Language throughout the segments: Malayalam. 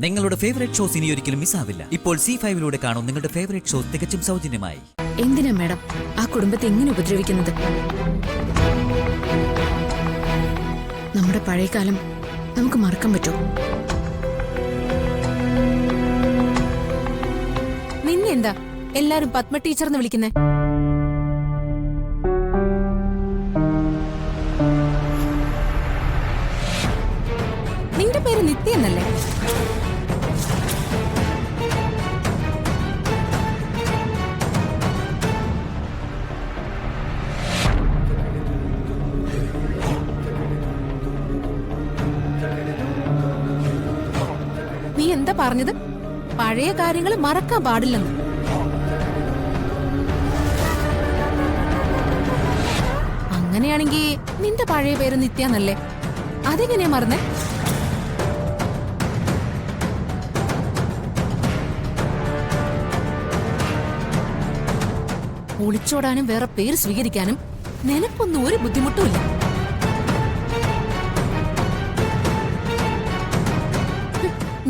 നിങ്ങളുടെ ഫേവറേറ്റ് ഷോസ് ഇനി ഒരിക്കലും മിസ്സാവില്ല. ഇപ്പോൾ C5 കാണും നിങ്ങളുടെ ഫേവറേറ്റ് ഷോസ് തികച്ചും സൗജന്യമായി. എന്തിനാ മാഡം ആ കുടുംബത്തെ എങ്ങനെ ഉപദ്രവിക്കുന്നത്? നമ്മുടെ പഴയ കാലം നമുക്ക് മറക്കാൻ പറ്റുമോ? നിന്നെന്താ എല്ലാരും പത്മ ടീച്ചർ എന്ന് വിളിക്കുന്നേ? നിന്റെ പേര് നിത്യ എന്നല്ലേ? നീ എന്താ പറഞ്ഞത്? പഴയ കാര്യങ്ങൾ മറക്കാൻ പാടില്ലെന്ന്. അങ്ങനെയാണെങ്കി നിന്റെ പഴയ പേര് നിത്യാന്നല്ലേ? അതെങ്ങനെയാ മറന്നേ? ഒളിച്ചോടാനും വേറെ പേര് സ്വീകരിക്കാനും നിനക്കൊന്നും ഒരു ബുദ്ധിമുട്ടുമില്ല.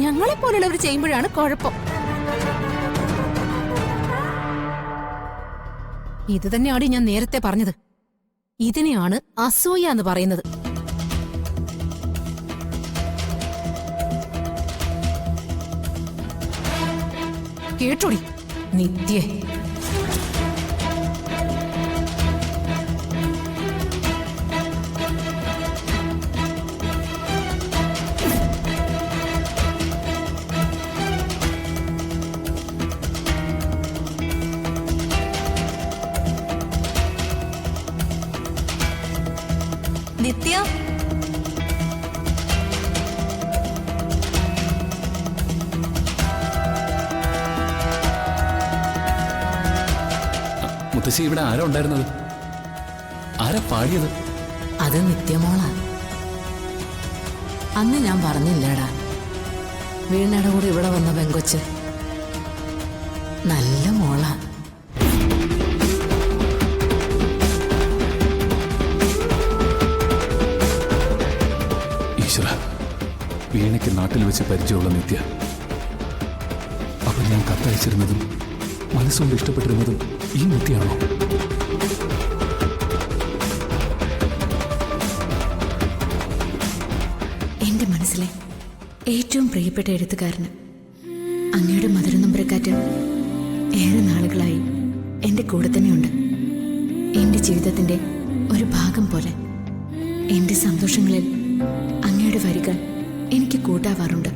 ഞങ്ങളെപ്പോലുള്ളവർ ചെയ്യുമ്പോഴാണ് കുഴപ്പം. ഇത് തന്നെയാണ് ഞാൻ നേരത്തെ പറഞ്ഞത്. ഇതിനെയാണ് അസൂയ എന്ന് പറയുന്നത്. കേട്ടോടി നിത്യ. നിത്യ, മുത്തശ്ശി, ഇവിടെ ആരാ ഉണ്ടായിരുന്നത്? ആരാ പാടിയത്? അത് നിത്യമോളാ. അന്ന് ഞാൻ പറഞ്ഞില്ലേടാ, വീണയുടെ കൂടെ ഇവിടെ വന്ന പെങ്കൊച്ച് നല്ല മോളാ. വീണയ്ക്ക് നാട്ടിൽ വെച്ച് പരിചയമുള്ള നിത്യ. അപ്പൊ ഞാൻ കത്തയച്ചിരുന്നതും മനസ്സുകൊണ്ട് ഇഷ്ടപ്പെട്ടിരുന്നതും ഈ നിത്യയാണോ? എന്റെ മനസ്സിലെ ഏറ്റവും പ്രിയപ്പെട്ട എഴുത്തുകാരന് അങ്ങയുടെ മധുരനമ്പരക്കാറ്റ് ഏറെ നാളുകളായി എന്റെ കൂടെ തന്നെയുണ്ട്. എന്റെ ജീവിതത്തിന്റെ ഒരു ഭാഗം പോലെ എന്റെ സന്തോഷങ്ങളിൽ അങ്ങയുടെ വരികൾ എനിക്ക് കൂട്ടാവാറുണ്ട്.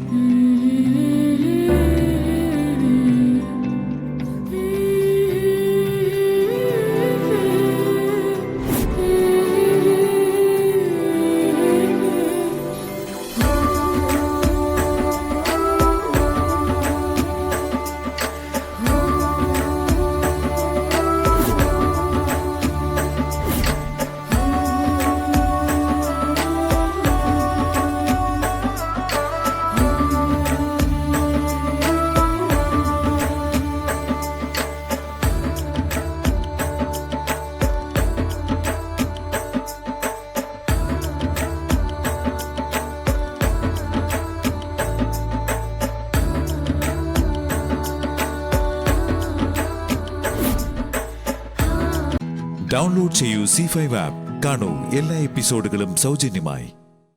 ഡൗൺലോഡ് ചെയ്യൂ C5 ആപ്പ്. കാണൂ എല്ലാ എപ്പിസോഡുകളും സൗജന്യമായി.